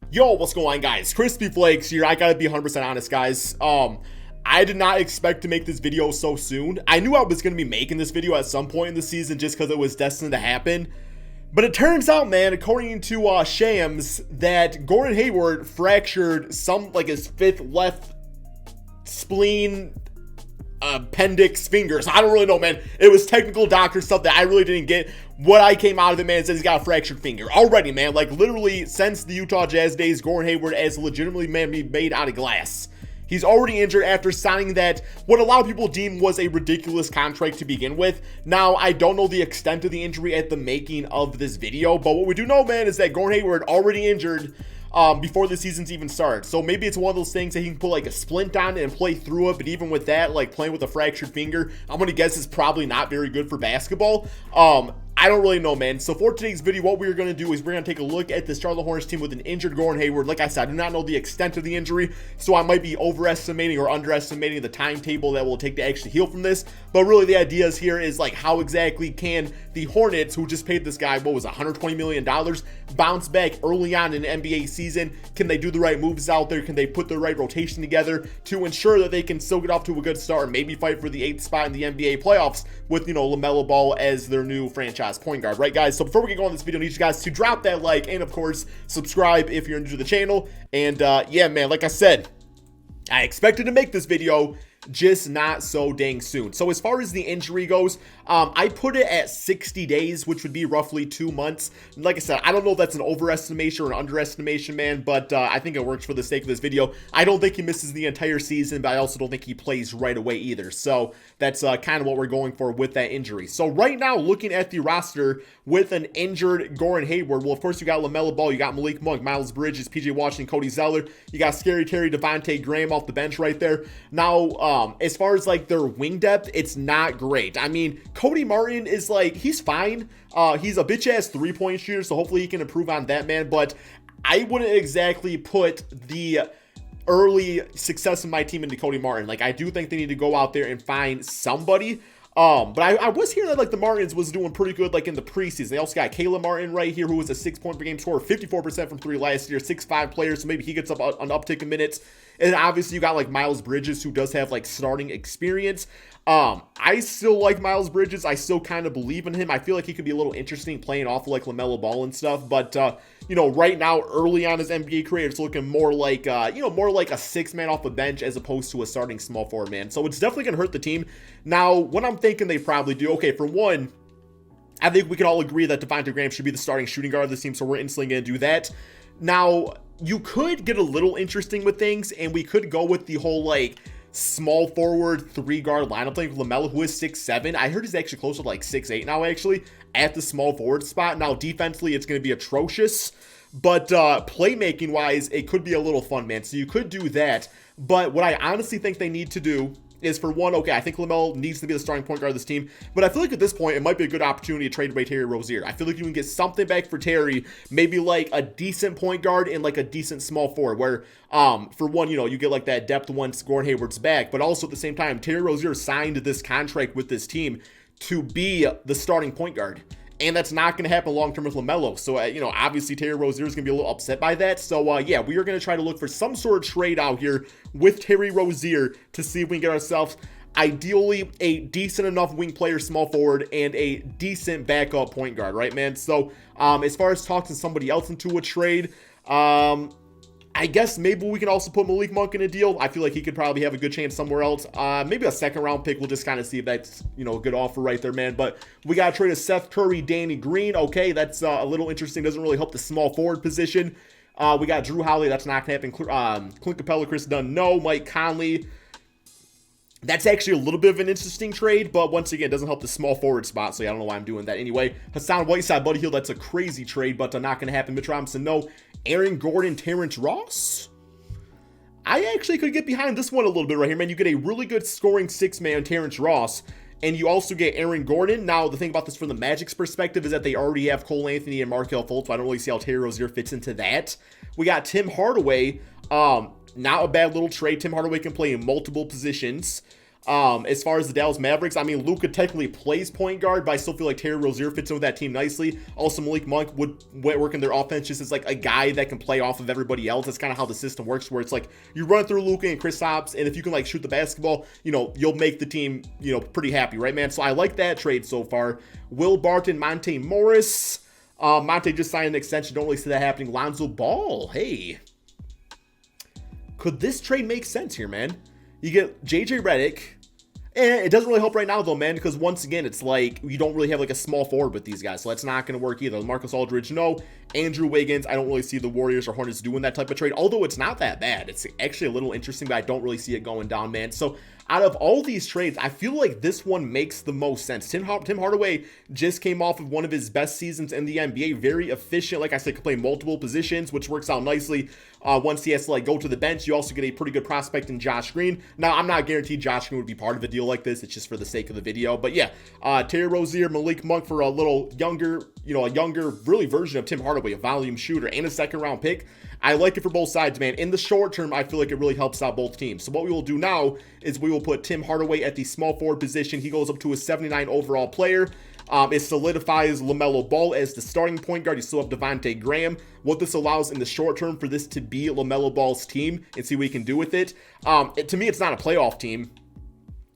Yo, what's going on, guys? Crispy Flakes here. I gotta be 100% honest, guys. I did not expect to make this video so soon. I knew I was gonna be making this video at some point in the season just because it was destined to happen. But it turns out, man, according to Shams, that Gordon Hayward fractured his fifth left spleen appendix fingers. I don't really know, man. It was technical doctor stuff that I really didn't get. What I came out of it, man, says he's got a fractured finger already, man. Like, literally, since the Utah Jazz days, Gordon Hayward has legitimately, man, be made out of glass. He's already injured after signing that, what a lot of people deem was a ridiculous contract to begin with. Now, I don't know the extent of the injury at the making of this video, but what we do know, man, is that Gordon Hayward already injured before the season's even started. So maybe it's one of those things that he can put like a splint on it and play through it. But even with that, like playing with a fractured finger, I'm going to guess it's probably not very good for basketball. I don't really know, man. So for today's video, what we're going to do is we're going to take a look at this Charlotte Hornets team with an injured Gordon Hayward. Like I said, I do not know the extent of the injury, so I might be overestimating or underestimating the timetable that will take to actually heal from this. But really the idea is here is like how exactly can the Hornets, who just paid this guy, what was it, $120 million, bounce back early on in the NBA season? Can they do the right moves out there? Can they put the right rotation together to ensure that they can still get off to a good start and maybe fight for the 8th spot in the NBA playoffs with, you know, LaMelo Ball as their new franchise point guard, right, guys? So before we get going on this video, I need you guys to drop that like and, of course, subscribe if you're new to the channel. And yeah, man, like I said, I expected to make this video, just not so dang soon. So as far as the injury goes, I put it at 60 days, which would be roughly 2 months. Like I said, I don't know if that's an overestimation or an underestimation, man, but I think it works for the sake of this video. I don't think he misses the entire season, but I also don't think he plays right away either. So that's kind of what we're going for with that injury. So right now, looking at the roster with an injured Gordon Hayward, well, of course, you got LaMelo Ball, you got Malik Monk, Miles Bridges, PJ Washington, Cody Zeller, you got Scary Terry, Devontae Graham off the bench right there. Now, as far as like their wing depth, it's not great. I mean, Cody Martin is like, he's fine. He's a bitch ass 3-point shooter, so hopefully he can improve on that, man. But I wouldn't exactly put the early success of my team into Cody Martin. Like, I do think they need to go out there and find somebody. But I was hearing that like the Martins was doing pretty good like in the preseason. They also got Caleb Martin right here, who was a 6-point per game scorer, 54% from 3 last year, 6'5" player, so maybe he gets up an uptick in minutes. And obviously you got like Miles Bridges, who does have like starting experience. I still like Miles Bridges. I still kind of believe in him. I feel like he could be a little interesting playing off of like LaMelo Ball and stuff. But, you know, right now, early on his NBA career, it's looking more like, you know, more like a 6-man off the bench as opposed to a starting small forward, man. So it's definitely going to hurt the team. Now, what I'm thinking they probably do, okay, for one, I think we can all agree that Devontae Graham should be the starting shooting guard of this team, so we're instantly going to do that. Now, you could get a little interesting with things, and we could go with the whole, like, small forward 3-guard lineup thing with LaMelo, who is 6'7". I heard he's actually closer to, like, 6'8" now, actually, at the small forward spot. Now, defensively, it's going to be atrocious, but playmaking-wise, it could be a little fun, man. So you could do that, but what I honestly think they need to do is, for one, okay, I think LaMelo needs to be the starting point guard of this team, but I feel like at this point, it might be a good opportunity to trade away Terry Rozier. I feel like you can get something back for Terry, maybe like a decent point guard and like a decent small forward, where, for one, you know, you get like that depth once Gordon Hayward's back, but also at the same time, Terry Rozier signed this contract with this team to be the starting point guard. And that's not going to happen long-term with LaMelo. So, you know, obviously Terry Rozier is going to be a little upset by that. So, yeah, we are going to try to look for some sort of trade out here with Terry Rozier to see if we can get ourselves, ideally, a decent enough wing player, small forward, and a decent backup point guard, right, man? So, as far as talking somebody else into a trade, I guess maybe we can also put Malik Monk in a deal. I feel like he could probably have a good chance somewhere else. Maybe a 2nd-round pick. We'll just kind of see if that's, you know, a good offer right there, man. But we got to trade a Seth Curry, Danny Green. Okay, that's a little interesting. Doesn't really help the small forward position. We got Drew Holiday. That's not going to happen. Clint Capella, Chris Dunn, no. Mike Conley. That's actually a little bit of an interesting trade, but once again, it doesn't help the small forward spot, so yeah, I don't know why I'm doing that anyway. Hassan Whiteside, Buddy Hield, that's a crazy trade, but not going to happen. Mitch Robinson, no. Aaron Gordon, Terrence Ross? I actually could get behind this one a little bit right here, man. You get a really good scoring 6-man Terrence Ross, and you also get Aaron Gordon. Now, the thing about this from the Magic's perspective is that they already have Cole Anthony and Markelle Fultz, so I don't really see how Terry Rozier fits into that. We got Tim Hardaway. Not a bad little trade. Tim Hardaway can play in multiple positions. As far as the Dallas Mavericks, I mean, Luka technically plays point guard, but I still feel like Terry Rozier fits in with that team nicely. Also, Malik Monk would work in their offense just as like a guy that can play off of everybody else. That's kind of how the system works, where it's like you run through Luka and Kristaps, and if you can like shoot the basketball, you know, you'll make the team, you know, pretty happy, right, man? So I like that trade so far. Will Barton, Monte Morris. Monte just signed an extension. Don't really see that happening. Lonzo Ball. Hey, could this trade make sense here, man? You get JJ Redick. And it doesn't really help right now, though, man, because once again, it's like you don't really have like a small forward with these guys, so that's not going to work either. Marcus Aldridge, no. Andrew Wiggins, I don't really see the Warriors or Hornets doing that type of trade, although it's not that bad. It's actually a little interesting, but I don't really see it going down, man. So out of all these trades, I feel like this one makes the most sense. Tim Hardaway just came off of one of his best seasons in the NBA. Very efficient. Like I said, can play multiple positions, which works out nicely. Once he has to like go to the bench, you also get a pretty good prospect in Josh Green. Now, I'm not guaranteed Josh Green would be part of a deal like this. It's just for the sake of the video. But yeah, Terry Rozier, Malik Monk for a little younger, you know, a younger really version of Tim Hardaway, a volume shooter and a second round pick. I like it for both sides, man. In the short term, I feel like it really helps out both teams. So what we will do now is we will put Tim Hardaway at the small forward position. He goes up to a 79 overall player. It solidifies LaMelo Ball as the starting point guard. You still have Devontae Graham. What this allows in the short term for this to be LaMelo Ball's team and see what he can do with it. To me, it's not a playoff team,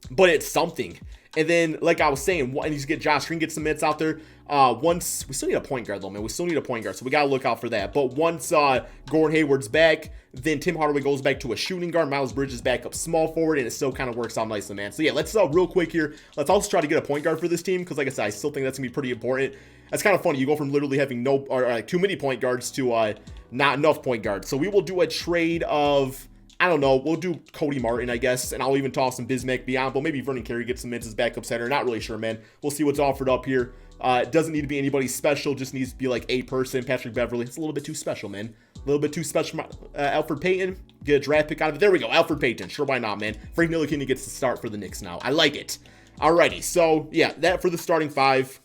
but it's something. And then, like I was saying, and you just get Josh Green, get some minutes out there. Once we still need a point guard, though, man. We still need a point guard, so we gotta look out for that. But once Gordon Hayward's back, then Tim Hardaway goes back to a shooting guard. Miles Bridges back up small forward, and it still kind of works out nicely, man. So yeah, let's real quick here. Let's also try to get a point guard for this team because, like I said, I still think that's gonna be pretty important. That's kind of funny. You go from literally having no or too many point guards to not enough point guards. So we will do a trade of, I don't know, we'll do Cody Martin, I guess, and I'll even toss some Bismack beyond, but maybe Vernon Carey gets some minutes as backup center. Not really sure, man. We'll see what's offered up here. It doesn't need to be anybody special, just needs to be like a person. Patrick Beverly, it's a little bit too special, man. A little bit too special. Alfred Payton, get a draft pick out of it. There we go, Alfred Payton. Sure, why not, man? Frank Ntilikina gets the start for the Knicks now. I like it. Alrighty, so yeah, that for the starting five.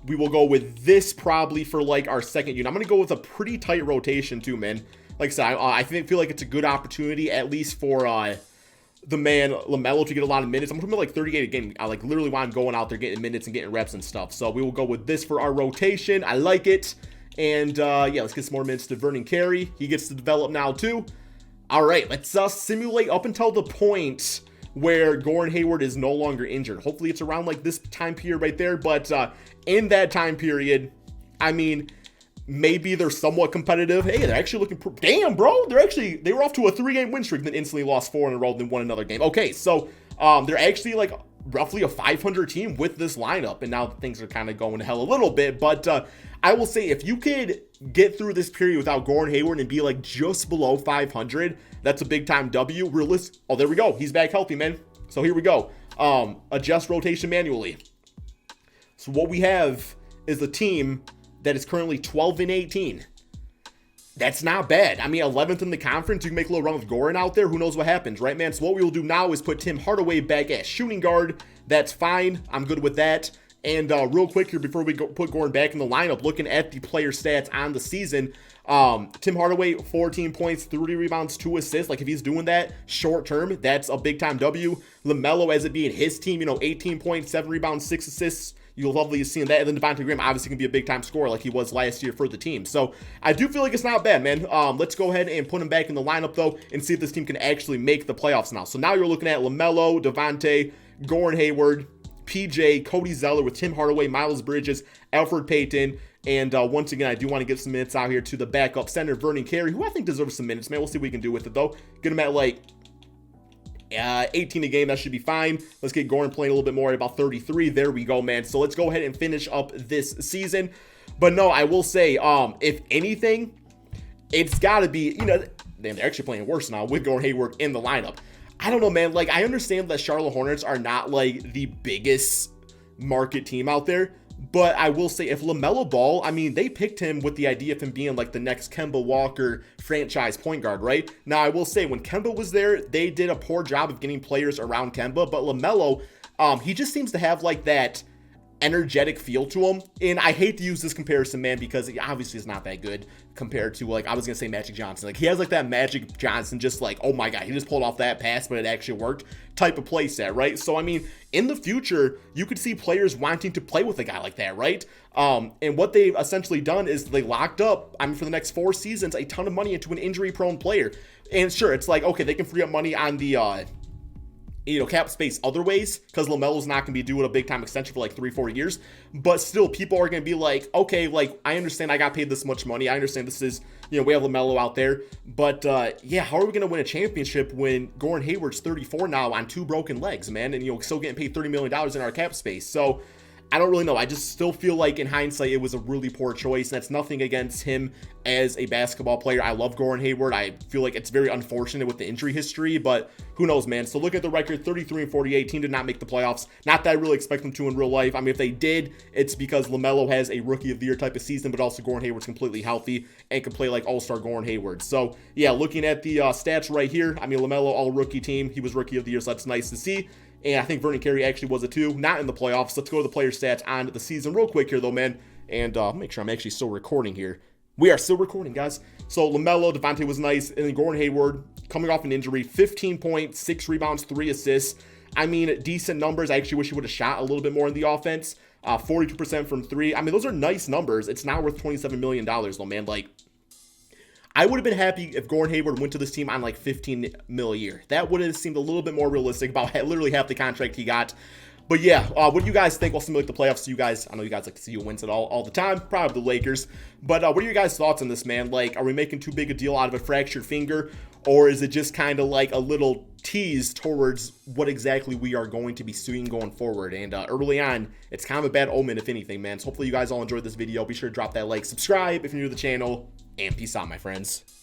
We will go with this probably for like our second unit. I'm going to go with a pretty tight rotation too, man. Like I said, I feel like it's a good opportunity, at least for the man LaMelo to get a lot of minutes. I'm putting like 38 a game. I like literally want him going out there getting minutes and getting reps and stuff. So we will go with this for our rotation. I like it. And yeah, let's get some more minutes to Vernon Carey. He gets to develop now too. All right, let's simulate up until the point where Gordon Hayward is no longer injured. Hopefully it's around like this time period right there. But in that time period, I mean, maybe they're somewhat competitive. Hey, they're actually looking damn, bro. They were off to a 3-game win streak, then instantly lost 4 in a row, then won another game. Okay, so they're actually like roughly a 500 team with this lineup, and now things are kind of going to hell a little bit. But I will say, if you could get through this period without Gordon Hayward and be like just below 500, that's a big time W. Oh, there we go. He's back healthy, man. So here we go. Adjust rotation manually. So what we have is a team that is currently 12-18. That's not bad. I mean, 11th in the conference. You can make a little run with Gordon out there. Who knows what happens, right, man? So what we will do now is put Tim Hardaway back at shooting guard. That's fine. I'm good with that. And real quick here, before we put Gordon back in the lineup, looking at the player stats on the season, Tim Hardaway, 14 points, 3 rebounds, 2 assists. Like, if he's doing that short term, that's a big time W. LaMelo, as it being his team, 18 points, 7 rebounds, 6 assists. You'll lovely seeing that. And then Devontae Graham obviously can be a big time scorer like he was last year for the team. So I do feel like it's not bad, man. Let's go ahead and put him back in the lineup though and see if this team can actually make the playoffs now. So now you're looking at LaMelo, Devontae, Gordon Hayward, PJ, Cody Zeller with Tim Hardaway, Miles Bridges, Alfred Payton. And once again, I do want to give some minutes out here to the backup center, Vernon Carey, who I think deserves some minutes, man. We'll see what we can do with it though. Get him at like 18 a game, that should be fine. Let's get Gordon playing a little bit more at about 33. There we go, man. So let's go ahead and finish up this season. But no, I will say, if anything, it's got to be, they're actually playing worse now with Gordon Hayward in the lineup. I don't know, man. Like, I understand that Charlotte Hornets are not like the biggest market team out there. But I will say, if LaMelo Ball, I mean, they picked him with the idea of him being like the next Kemba Walker franchise point guard, right? Now, I will say, when Kemba was there, they did a poor job of getting players around Kemba. But LaMelo, he just seems to have like that energetic feel to him. And I hate to use this comparison, man, because he obviously is not that good compared to, like, I was gonna say Magic Johnson. Like, he has like that Magic Johnson, just like, oh my god, he just pulled off that pass, but it actually worked type of play set, right? So I mean, in the future, you could see players wanting to play with a guy like that, right? And what they've essentially done is they locked up, I mean, for the next 4 seasons, a ton of money into an injury-prone player. And sure, it's like, okay, they can free up money on the cap space other ways, because LaMelo's not going to be doing a big time extension for like 3-4 years, but still people are going to be like, okay, like, I understand I got paid this much money, I understand this is, we have LaMelo out there, but yeah, how are we going to win a championship when Gordon Hayward's 34 now on 2 broken legs, man, and still getting paid $30 million in our cap space? So I don't really know. I just still feel like in hindsight, it was a really poor choice. And that's nothing against him as a basketball player. I love Gordon Hayward. I feel like it's very unfortunate with the injury history, but who knows, man. So look at the record, 33-48. Team did not make the playoffs. Not that I really expect them to in real life. I mean, if they did, it's because LaMelo has a rookie of the year type of season, but also Gordon Hayward's completely healthy and can play like all-star Gordon Hayward. So yeah, looking at the stats right here, I mean, LaMelo all rookie team. He was rookie of the year, so that's nice to see. And I think Vernon Carey actually was a 2, not in the playoffs. Let's go to the player stats on the season real quick here, though, man. And make sure I'm actually still recording here. We are still recording, guys. So LaMelo, Devontae was nice. And then Gordon Hayward, coming off an injury, 15 points, 6 rebounds, 3 assists. I mean, decent numbers. I actually wish he would have shot a little bit more in the offense. 42% from 3. I mean, those are nice numbers. It's not worth $27 million, though, man. Like, I would have been happy if Gordon Hayward went to this team on like 15 mil a year. That would have seemed a little bit more realistic, about literally half the contract he got. But yeah, what do you guys think? We'll simulate the playoffs to you guys. I know you guys like to see who wins it all the time. Probably the Lakers. But what are your guys' thoughts on this, man? Like, are we making too big a deal out of a fractured finger? Or is it just kind of like a little tease towards what exactly we are going to be seeing going forward? And early on, it's kind of a bad omen, if anything, man. So hopefully you guys all enjoyed this video. Be sure to drop that like, subscribe if you're new to the channel, and peace out, my friends.